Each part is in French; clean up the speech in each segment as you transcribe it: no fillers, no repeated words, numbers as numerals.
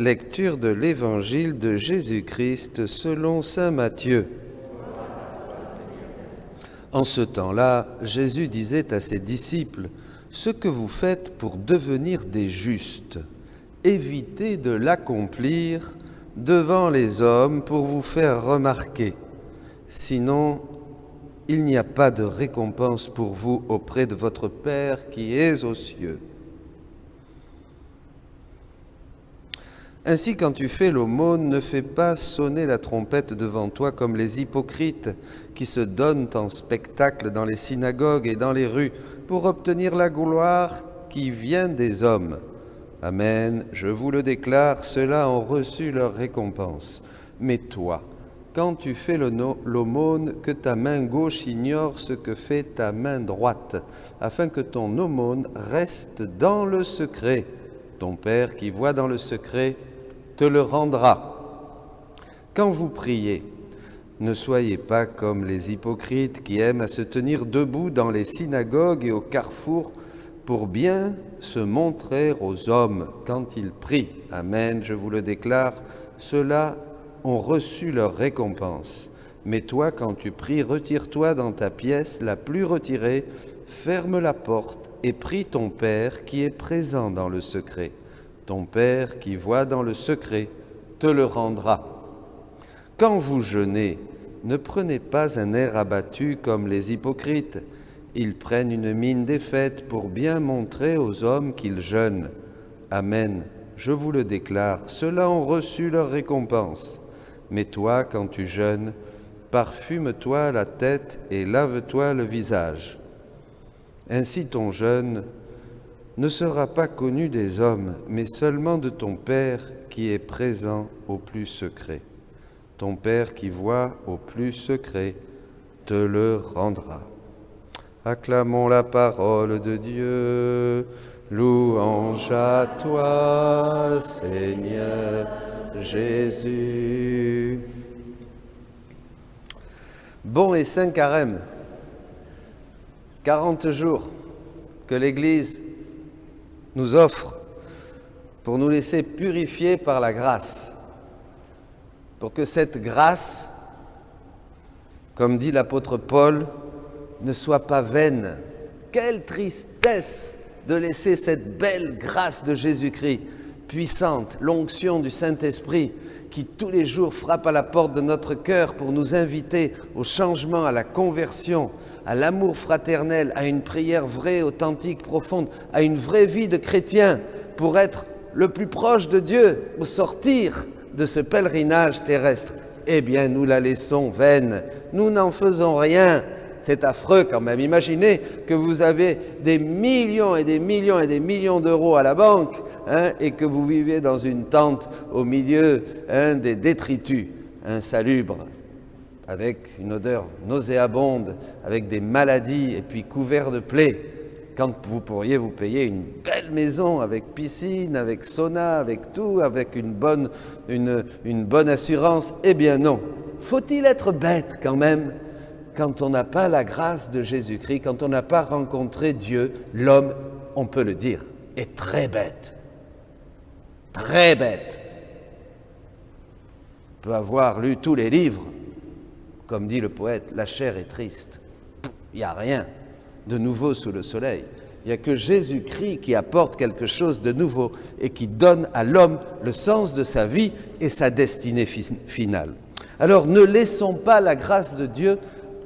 Lecture de l'Évangile de Jésus-Christ selon saint Matthieu. En ce temps-là, Jésus disait à ses disciples, « Ce que vous faites pour devenir des justes, évitez de l'accomplir devant les hommes pour vous faire remarquer. Sinon, il n'y a pas de récompense pour vous auprès de votre Père qui est aux cieux. » Ainsi, quand tu fais l'aumône, ne fais pas sonner la trompette devant toi comme les hypocrites qui se donnent en spectacle dans les synagogues et dans les rues pour obtenir la gloire qui vient des hommes. Amen, je vous le déclare, ceux-là ont reçu leur récompense. Mais toi, quand tu fais l'aumône, que ta main gauche ignore ce que fait ta main droite, afin que ton aumône reste dans le secret. Ton Père qui voit dans le secret te le rendra. Quand vous priez, ne soyez pas comme les hypocrites qui aiment à se tenir debout dans les synagogues et au carrefour pour bien se montrer aux hommes quand ils prient. Amen, je vous le déclare, ceux-là ont reçu leur récompense. Mais toi, quand tu pries, retire-toi dans ta pièce la plus retirée, ferme la porte et prie ton Père qui est présent dans le secret. Ton Père qui voit dans le secret te le rendra. Quand vous jeûnez, ne prenez pas un air abattu comme les hypocrites. Ils prennent une mine défaite pour bien montrer aux hommes qu'ils jeûnent. Amen, je vous le déclare, ceux-là ont reçu leur récompense. Mais toi, quand tu jeûnes, parfume-toi la tête et lave-toi le visage. Ainsi ton jeûne ne sera pas connu des hommes, mais seulement de ton Père qui est présent au plus secret. Ton Père qui voit au plus secret te le rendra. Acclamons la parole de Dieu. Louange à toi, Seigneur Jésus. Bon et saint carême, 40 jours que l'Église nous offre pour nous laisser purifier par la grâce, pour que cette grâce, comme dit l'apôtre Paul, ne soit pas vaine. Quelle tristesse de laisser cette belle grâce de Jésus-Christ, puissante, l'onction du Saint-Esprit, qui tous les jours frappe à la porte de notre cœur pour nous inviter au changement, à la conversion, à l'amour fraternel, à une prière vraie, authentique, profonde, à une vraie vie de chrétien pour être le plus proche de Dieu au sortir de ce pèlerinage terrestre. Eh bien, nous la laissons vaine, nous n'en faisons rien. C'est affreux quand même. Imaginez que vous avez des millions et des millions et des millions d'euros à la banque et que vous vivez dans une tente au milieu des détritus insalubres, avec une odeur nauséabonde, avec des maladies et puis couvert de plaies, quand vous pourriez vous payer une belle maison avec piscine, avec sauna, avec tout, avec une bonne assurance. Eh bien non. Faut-il être bête quand même quand on n'a pas la grâce de Jésus-Christ, quand on n'a pas rencontré Dieu? L'homme, on peut le dire, est très bête. Très bête. On peut avoir lu tous les livres, comme dit le poète, la chair est triste. Il n'y a rien de nouveau sous le soleil. Il n'y a que Jésus-Christ qui apporte quelque chose de nouveau et qui donne à l'homme le sens de sa vie et sa destinée finale. Alors ne laissons pas la grâce de Dieu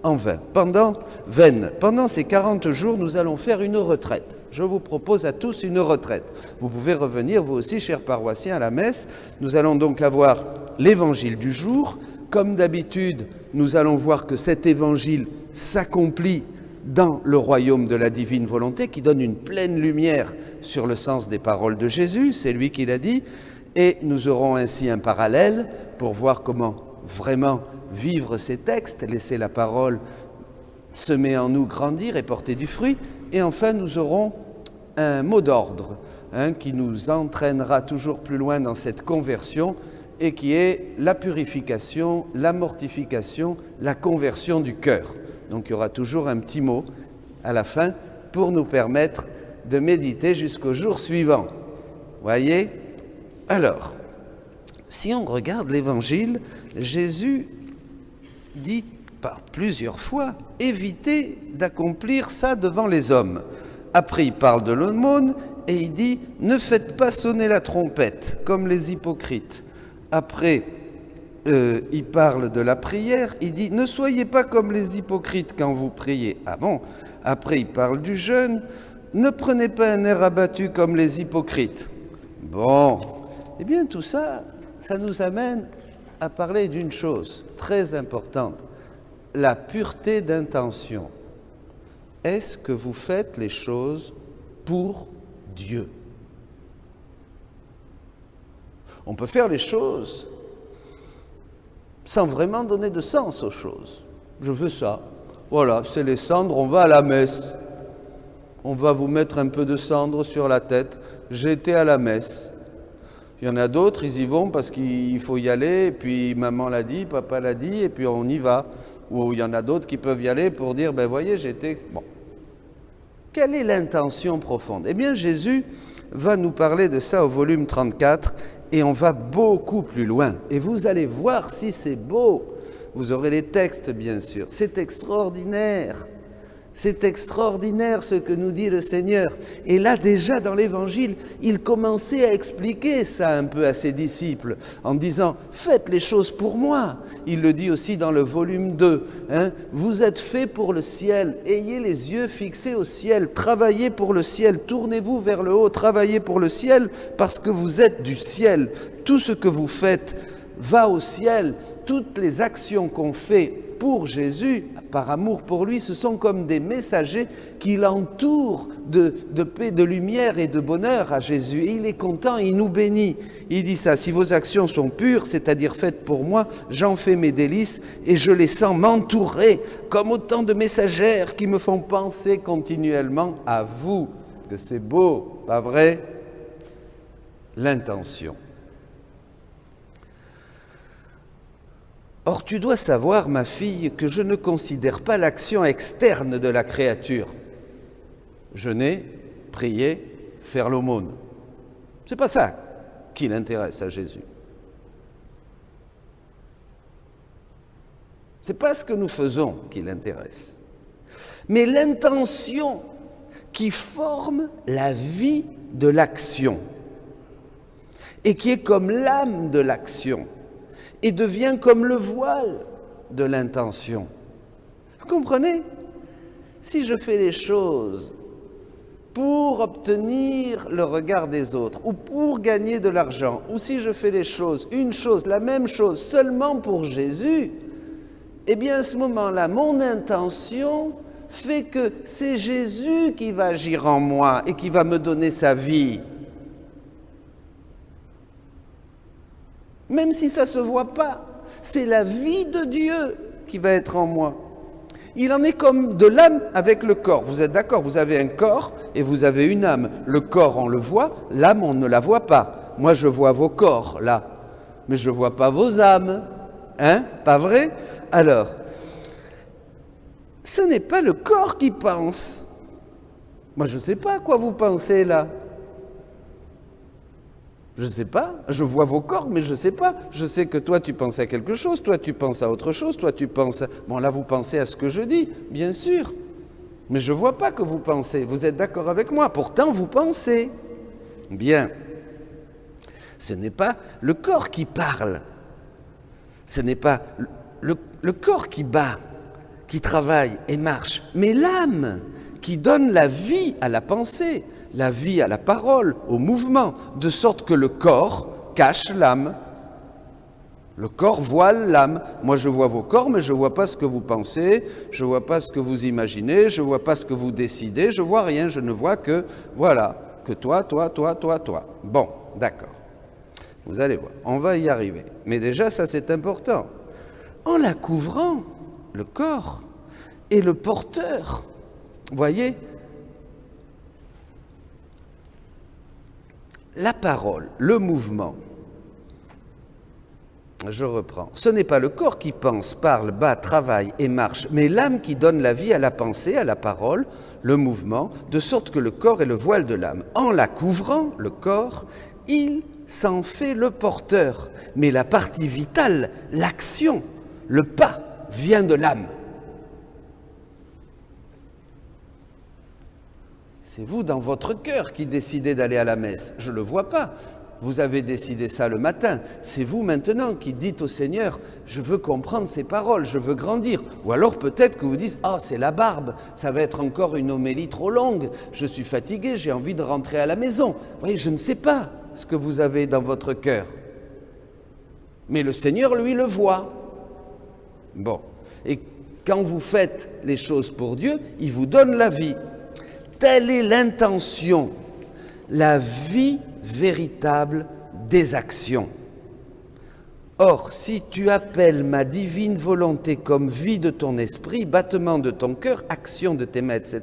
en vain. Pendant ces 40 jours, nous allons faire une retraite. Je vous propose à tous une retraite. Vous pouvez revenir, vous aussi, chers paroissiens, à la messe. Nous allons donc avoir l'évangile du jour. Comme d'habitude, nous allons voir que cet évangile s'accomplit dans le royaume de la divine volonté, qui donne une pleine lumière sur le sens des paroles de Jésus. C'est lui qui l'a dit. Et nous aurons ainsi un parallèle pour voir comment vraiment vivre ces textes, laisser la parole semer en nous, grandir et porter du fruit. Et enfin, nous aurons un mot d'ordre qui nous entraînera toujours plus loin dans cette conversion et qui est la purification, la mortification, la conversion du cœur. Donc il y aura toujours un petit mot à la fin pour nous permettre de méditer jusqu'au jour suivant. Voyez ? Alors, si on regarde l'Évangile, Jésus dit par plusieurs fois « évitez d'accomplir ça devant les hommes ». Après, il parle de l'aumône et il dit « ne faites pas sonner la trompette comme les hypocrites ». Après, il parle de la prière, il dit « ne soyez pas comme les hypocrites quand vous priez ». Ah bon? Après, il parle du jeûne, « ne prenez pas un air abattu comme les hypocrites ». Bon, eh bien tout ça, ça nous amène à parler d'une chose très importante, la pureté d'intention. Est-ce que vous faites les choses pour Dieu? On peut faire les choses sans vraiment donner de sens aux choses. Je veux ça. Voilà, c'est les cendres, on va à la messe. On va vous mettre un peu de cendre sur la tête. J'ai été à la messe. Il y en a d'autres, ils y vont parce qu'il faut y aller, et puis maman l'a dit, papa l'a dit, et puis on y va. Ou il y en a d'autres qui peuvent y aller pour dire, ben voyez, j'étais... Bon. Quelle est l'intention profonde? Eh bien, Jésus va nous parler de ça au volume 34, et on va beaucoup plus loin. Et vous allez voir si c'est beau. Vous aurez les textes, bien sûr. C'est extraordinaire. C'est extraordinaire ce que nous dit le Seigneur. Et là, déjà, dans l'Évangile, il commençait à expliquer ça un peu à ses disciples, en disant « Faites les choses pour moi ». Il le dit aussi dans le volume 2. Vous êtes faits pour le ciel. Ayez les yeux fixés au ciel. Travaillez pour le ciel. Tournez-vous vers le haut. Travaillez pour le ciel parce que vous êtes du ciel. Tout ce que vous faites va au ciel. Toutes les actions qu'on fait pour Jésus, par amour pour lui, ce sont comme des messagers qui l'entourent de paix, de lumière et de bonheur à Jésus. Et il est content, il nous bénit. Il dit ça, si vos actions sont pures, c'est-à-dire faites pour moi, j'en fais mes délices et je les sens m'entourer comme autant de messagères qui me font penser continuellement à vous. Que c'est beau, pas vrai? L'intention. Or, tu dois savoir, ma fille, que je ne considère pas l'action externe de la créature. Jeûner, prier, faire l'aumône. C'est pas ça qui l'intéresse à Jésus. C'est pas ce que nous faisons qui l'intéresse. Mais l'intention qui forme la vie de l'action et qui est comme l'âme de l'action et devient comme le voile de l'intention. Vous comprenez? Si je fais les choses pour obtenir le regard des autres, ou pour gagner de l'argent, ou si je fais les choses, une chose, la même chose, seulement pour Jésus, eh bien à ce moment-là, mon intention fait que c'est Jésus qui va agir en moi et qui va me donner sa vie. Même si ça ne se voit pas, c'est la vie de Dieu qui va être en moi. Il en est comme de l'âme avec le corps. Vous êtes d'accord? Vous avez un corps et vous avez une âme. Le corps, on le voit, l'âme, on ne la voit pas. Moi, je vois vos corps, là, mais je ne vois pas vos âmes. Hein? Pas vrai? Alors, ce n'est pas le corps qui pense. Moi, je ne sais pas à quoi vous pensez, là. Je ne sais pas, je vois vos corps, mais je ne sais pas. Je sais que toi, tu penses à quelque chose, toi, tu penses à autre chose, toi, tu penses... Bon, là, vous pensez à ce que je dis, bien sûr. Mais je ne vois pas que vous pensez. Vous êtes d'accord avec moi? Pourtant, vous pensez. Bien. Ce n'est pas le corps qui parle. Ce n'est pas le corps qui bat, qui travaille et marche, mais l'âme qui donne la vie à la pensée, la vie à la parole, au mouvement, de sorte que le corps cache l'âme. Le corps voile l'âme. Moi, je vois vos corps, mais je ne vois pas ce que vous pensez, je ne vois pas ce que vous imaginez, je ne vois pas ce que vous décidez, je ne vois rien, je ne vois que, voilà, que toi. Bon, d'accord. Vous allez voir, on va y arriver. Mais déjà, ça, c'est important. En la couvrant, le corps et le porteur, voyez, la parole, le mouvement, je reprends. Ce n'est pas le corps qui pense, parle, bat, travaille et marche, mais l'âme qui donne la vie à la pensée, à la parole, le mouvement, de sorte que le corps est le voile de l'âme. En la couvrant, le corps, il s'en fait le porteur. Mais la partie vitale, l'action, le pas, vient de l'âme. C'est vous, dans votre cœur, qui décidez d'aller à la messe. Je ne le vois pas. Vous avez décidé ça le matin. C'est vous maintenant qui dites au Seigneur, je veux comprendre ces paroles, je veux grandir. Ou alors peut-être que vous dites, oh c'est la barbe, ça va être encore une homélie trop longue, je suis fatigué, j'ai envie de rentrer à la maison. Vous voyez, je ne sais pas ce que vous avez dans votre cœur. Mais le Seigneur, lui, le voit. Bon. Et quand vous faites les choses pour Dieu, il vous donne la vie. Telle est l'intention, la vie véritable des actions. Or, si tu appelles ma divine volonté comme vie de ton esprit, battement de ton cœur, action de tes mains, etc.,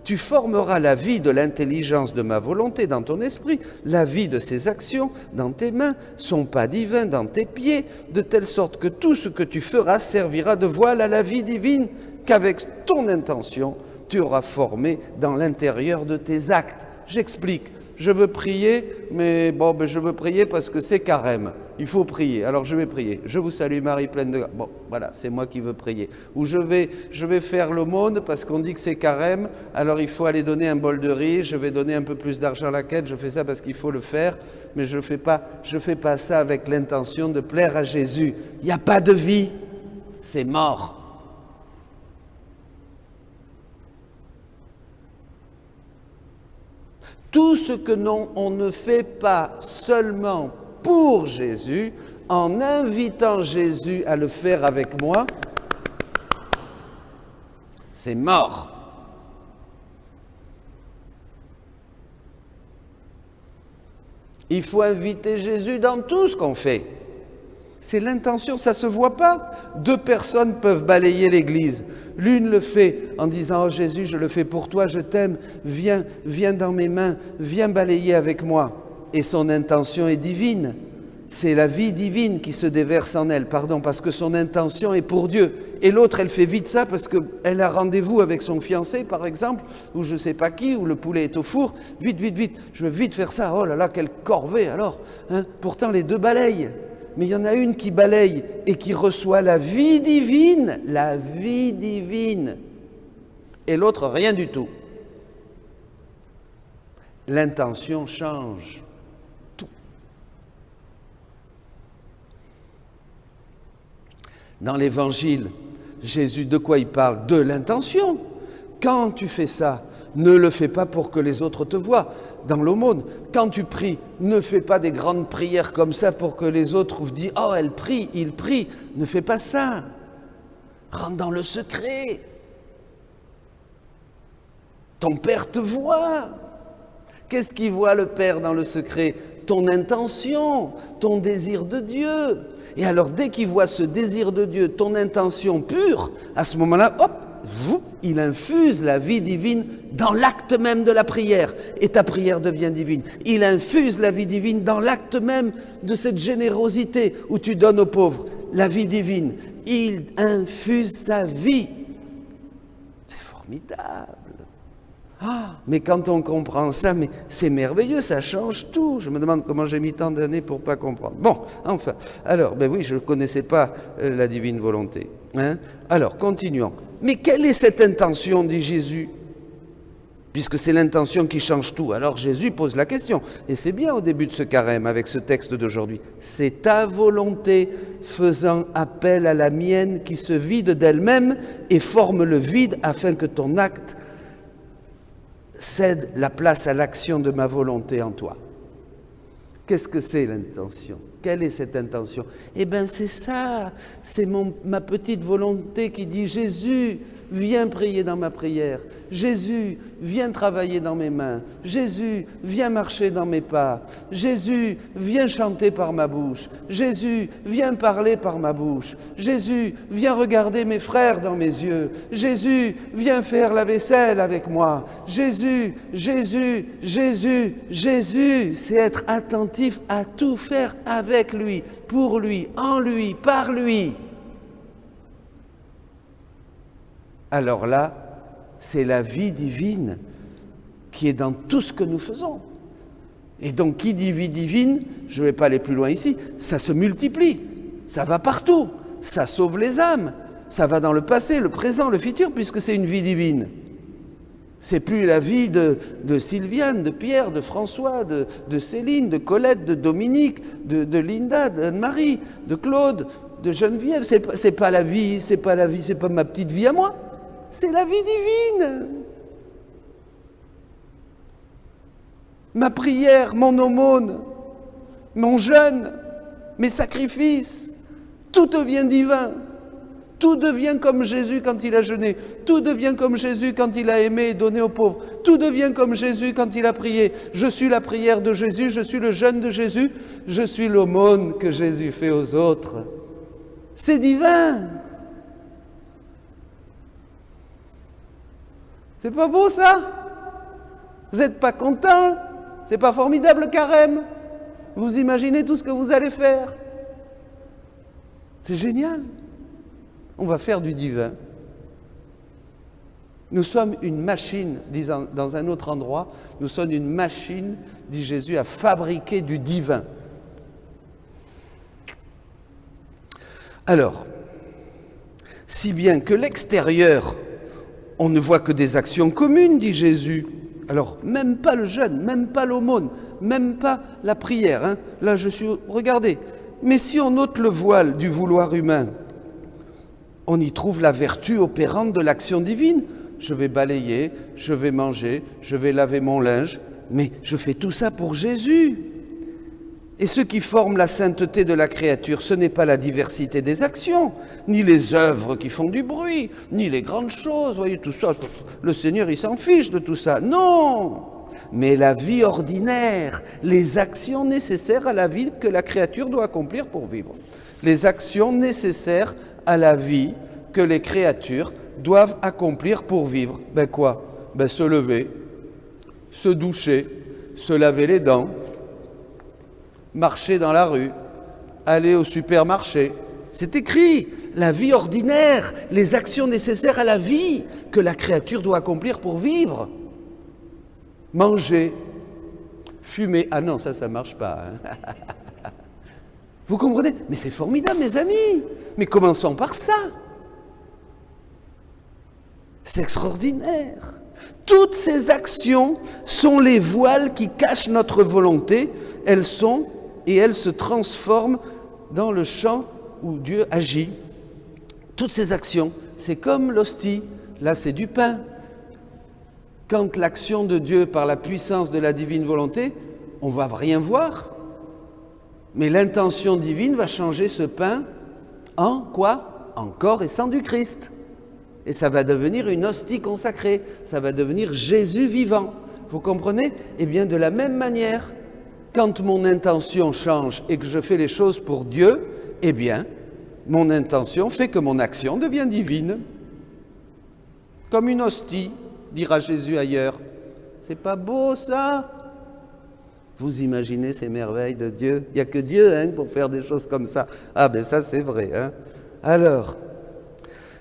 tu formeras la vie de l'intelligence de ma volonté dans ton esprit, la vie de ses actions dans tes mains, son pas divin dans tes pieds, de telle sorte que tout ce que tu feras servira de voile à la vie divine qu'avec ton intention, tu auras formé dans l'intérieur de tes actes. J'explique. Je veux prier, mais bon, je veux prier parce que c'est carême. Il faut prier. Alors je vais prier. Je vous salue Marie, pleine de grâce. Bon, voilà, c'est moi qui veux prier. Ou je vais faire l'aumône parce qu'on dit que c'est carême. Alors il faut aller donner un bol de riz. Je vais donner un peu plus d'argent à la quête. Je fais ça parce qu'il faut le faire. Mais je fais pas ça avec l'intention de plaire à Jésus. Il n'y a pas de vie. C'est mort. Tout ce que on ne fait pas seulement pour Jésus, en invitant Jésus à le faire avec moi, c'est mort. Il faut inviter Jésus dans tout ce qu'on fait. C'est l'intention, ça ne se voit pas. 2 personnes peuvent balayer l'église. L'une le fait en disant « Oh Jésus, je le fais pour toi, je t'aime, viens dans mes mains, viens balayer avec moi. » Et son intention est divine. C'est la vie divine qui se déverse en elle, parce que son intention est pour Dieu. Et l'autre, elle fait vite ça parce qu'elle a rendez-vous avec son fiancé, par exemple, ou je ne sais pas qui, ou le poulet est au four. Vite, je veux vite faire ça. Oh là là, quelle corvée alors. Pourtant, les 2 balayent. Mais il y en a une qui balaye et qui reçoit la vie divine, et l'autre rien du tout. L'intention change tout. Dans l'Évangile, Jésus, de quoi il parle? De l'intention. Quand tu fais ça, ne le fais pas pour que les autres te voient. Dans l'aumône, quand tu pries, ne fais pas des grandes prières comme ça pour que les autres vous disent « Oh, elle prie, il prie ». Ne fais pas ça. Rentre dans le secret. Ton Père te voit. Qu'est-ce qu'il voit le Père dans le secret? Ton intention, ton désir de Dieu. Et alors, dès qu'il voit ce désir de Dieu, ton intention pure, à ce moment-là, hop, il infuse la vie divine dans l'acte même de la prière. Et ta prière devient divine. Il infuse la vie divine dans l'acte même de cette générosité où tu donnes aux pauvres. La vie divine. Il infuse sa vie. C'est formidable. Mais quand on comprend ça, mais c'est merveilleux, ça change tout. Je me demande comment j'ai mis tant d'années pour ne pas comprendre. Bon, enfin, alors, oui, je ne connaissais pas la divine volonté. Alors, continuons. Mais quelle est cette intention, dit Jésus? Puisque c'est l'intention qui change tout. Alors Jésus pose la question. Et c'est bien au début de ce carême, avec ce texte d'aujourd'hui. C'est ta volonté faisant appel à la mienne qui se vide d'elle-même et forme le vide afin que ton acte cède la place à l'action de ma volonté en toi. Qu'est-ce que c'est l'intention? Quelle est cette intention? Eh bien c'est ça, c'est ma petite volonté qui dit « Jésus, viens prier dans ma prière. Jésus, viens travailler dans mes mains. Jésus, viens marcher dans mes pas. Jésus, viens chanter par ma bouche. Jésus, viens parler par ma bouche. Jésus, viens regarder mes frères dans mes yeux. Jésus, viens faire la vaisselle avec moi. Jésus, Jésus, Jésus, Jésus. » C'est être attentif à tout faire avec lui, pour lui, en lui, par lui. Alors là, c'est la vie divine qui est dans tout ce que nous faisons. Et donc, qui dit vie divine, je ne vais pas aller plus loin ici, ça se multiplie, ça va partout, ça sauve les âmes, ça va dans le passé, le présent, le futur, puisque c'est une vie divine. C'est plus la vie de Sylviane, de Pierre, de François, de Céline, de Colette, de Dominique, de Linda, d'Anne-Marie, de Claude, de Geneviève. C'est pas la vie, c'est pas ma petite vie à moi. C'est la vie divine. Ma prière, mon aumône, mon jeûne, mes sacrifices, tout devient divin. Tout devient comme Jésus quand il a jeûné. Tout devient comme Jésus quand il a aimé et donné aux pauvres. Tout devient comme Jésus quand il a prié. Je suis la prière de Jésus, je suis le jeûne de Jésus, je suis l'aumône que Jésus fait aux autres. C'est divin. C'est pas beau ça? Vous n'êtes pas content? C'est pas formidable le carême? Vous imaginez tout ce que vous allez faire? C'est génial. On va faire du divin. Nous sommes une machine, dit dans un autre endroit, nous sommes une machine, dit Jésus, à fabriquer du divin. Alors, si bien que l'extérieur, on ne voit que des actions communes, dit Jésus. Alors, même pas le jeûne, même pas l'aumône, même pas la prière. Hein. Là, regardez. Mais si on ôte le voile du vouloir humain, on y trouve la vertu opérante de l'action divine. Je vais balayer, je vais manger, je vais laver mon linge, mais je fais tout ça pour Jésus. Et ce qui forme la sainteté de la créature, ce n'est pas la diversité des actions, ni les œuvres qui font du bruit, ni les grandes choses, voyez, tout ça, le Seigneur, il s'en fiche de tout ça. Non! Mais la vie ordinaire, les actions nécessaires à la vie que la créature doit accomplir pour vivre. Les actions nécessaires à la vie que les créatures doivent accomplir pour vivre. Ben quoi? Ben se lever, se doucher, se laver les dents, marcher dans la rue, aller au supermarché. C'est écrit, la vie ordinaire, les actions nécessaires à la vie que la créature doit accomplir pour vivre. Manger, fumer. Ah non, ça ne marche pas. Hein. Vous comprenez? Mais c'est formidable, mes amis. Mais commençons par ça. C'est extraordinaire. Toutes ces actions sont les voiles qui cachent notre volonté. Elles sont et elles se transforment dans le champ où Dieu agit. Toutes ces actions, c'est comme l'hostie. Là, c'est du pain. Quand l'action de Dieu, par la puissance de la divine volonté, on ne va rien voir. Mais l'intention divine va changer ce pain en quoi? En corps et sang du Christ. Et ça va devenir une hostie consacrée. Ça va devenir Jésus vivant. Vous comprenez? Eh bien, de la même manière, quand mon intention change et que je fais les choses pour Dieu, eh bien, mon intention fait que mon action devient divine. Comme une hostie, dira Jésus ailleurs. C'est pas beau ça? Vous imaginez ces merveilles de Dieu? Il n'y a que Dieu pour faire des choses comme ça. Ah ben ça c'est vrai. Hein. Alors,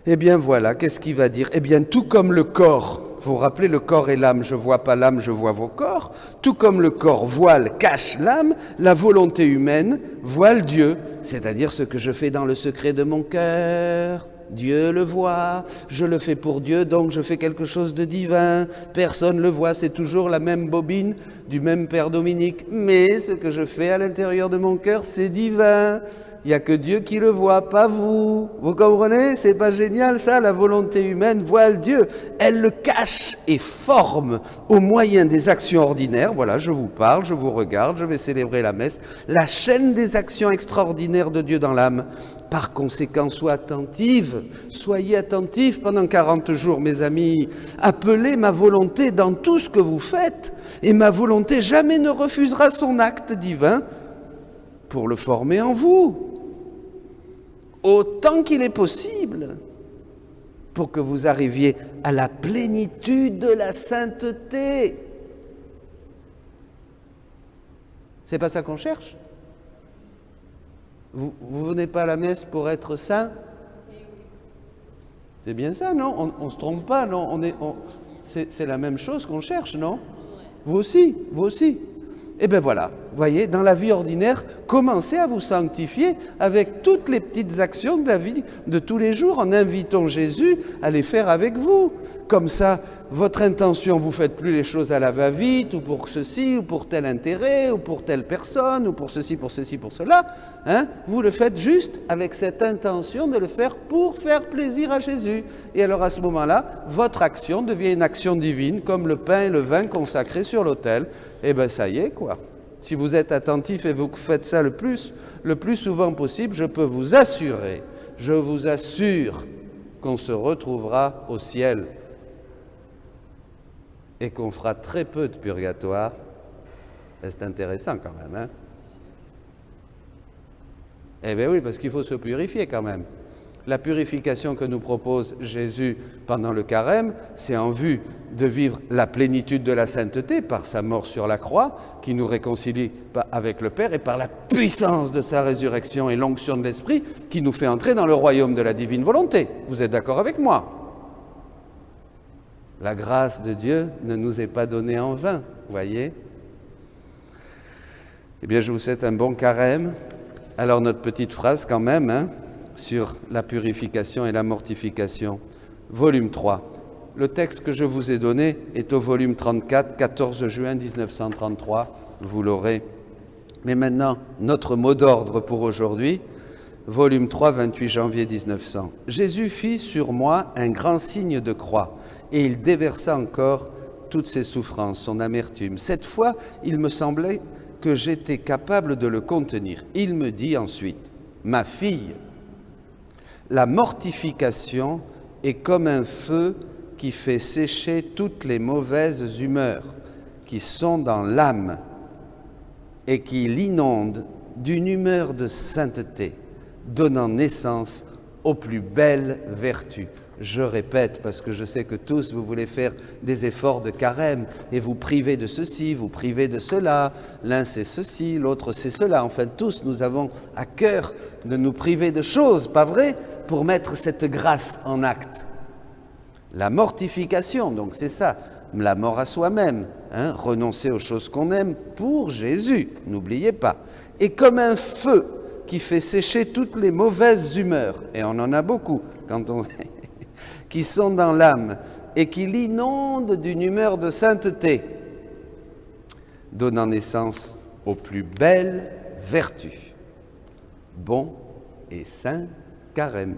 eh bien voilà, qu'est-ce qu'il va dire? Eh bien tout comme le corps, vous vous rappelez le corps et l'âme, je ne vois pas l'âme, je vois vos corps. Tout comme le corps voile, cache l'âme, la volonté humaine voile Dieu, c'est-à-dire ce que je fais dans le secret de mon cœur. Dieu le voit, je le fais pour Dieu, donc je fais quelque chose de divin. Personne ne le voit, c'est toujours la même bobine du même Père Dominique. Mais ce que je fais à l'intérieur de mon cœur, c'est divin. Il n'y a que Dieu qui le voit, pas vous. Vous comprenez? C'est pas génial ça? La volonté humaine voile Dieu. Elle le cache et forme au moyen des actions ordinaires. Voilà, je vous parle, je vous regarde, je vais célébrer la messe. La chaîne des actions extraordinaires de Dieu dans l'âme. Par conséquent, soyez attentifs pendant 40 jours, mes amis. Appelez ma volonté dans tout ce que vous faites, et ma volonté jamais ne refusera son acte divin pour le former en vous, autant qu'il est possible, pour que vous arriviez à la plénitude de la sainteté. C'est pas ça qu'on cherche? Vous venez pas à la messe pour être saint? C'est bien ça, non? On se trompe pas, non? C'est la même chose qu'on cherche, non? Vous aussi, vous aussi. Eh bien voilà, voyez, dans la vie ordinaire, commencez à vous sanctifier avec toutes les petites actions de la vie de tous les jours, en invitant Jésus à les faire avec vous. Comme ça, votre intention, vous ne faites plus les choses à la va-vite, ou pour ceci, ou pour tel intérêt, ou pour telle personne, ou pour ceci, pour cela. Vous le faites juste avec cette intention de le faire pour faire plaisir à Jésus. Et alors à ce moment-là, votre action devient une action divine, comme le pain et le vin consacrés sur l'autel. Eh bien ça y est, quoi. Si vous êtes attentif et vous faites ça le plus souvent possible, je peux vous assurer, je vous assure qu'on se retrouvera au ciel et qu'on fera très peu de purgatoire. Et c'est intéressant quand même, hein? Eh bien oui, parce qu'il faut se purifier quand même. La purification que nous propose Jésus pendant le carême, c'est en vue de vivre la plénitude de la sainteté par sa mort sur la croix, qui nous réconcilie avec le Père, et par la puissance de sa résurrection et l'onction de l'Esprit, qui nous fait entrer dans le royaume de la divine volonté. Vous êtes d'accord avec moi? La grâce de Dieu ne nous est pas donnée en vain, voyez? Eh bien, je vous souhaite un bon carême. Alors, notre petite phrase quand même, sur la purification et la mortification. Volume 3. Le texte que je vous ai donné est au volume 34, 14 juin 1933. Vous l'aurez. Mais maintenant, notre mot d'ordre pour aujourd'hui, volume 3, 28 janvier 1900. Jésus fit sur moi un grand signe de croix, et il déversa encore toutes ses souffrances, son amertume. Cette fois, il me semblait que j'étais capable de le contenir. Il me dit ensuite, « Ma fille, la mortification est comme un feu qui fait sécher toutes les mauvaises humeurs qui sont dans l'âme et qui l'inondent d'une humeur de sainteté, donnant naissance aux plus belles vertus. » Je répète, parce que je sais que tous, vous voulez faire des efforts de carême et vous privez de ceci, vous privez de cela. L'un c'est ceci, l'autre c'est cela. Enfin, tous, nous avons à cœur de nous priver de choses, pas vrai, pour mettre cette grâce en acte. La mortification, donc c'est ça, la mort à soi-même, renoncer aux choses qu'on aime pour Jésus, n'oubliez pas. Et comme un feu qui fait sécher toutes les mauvaises humeurs, et on en a beaucoup quand on... qui sont dans l'âme et qui l'inondent d'une humeur de sainteté, donnant naissance aux plus belles vertus. Bon et saint carême.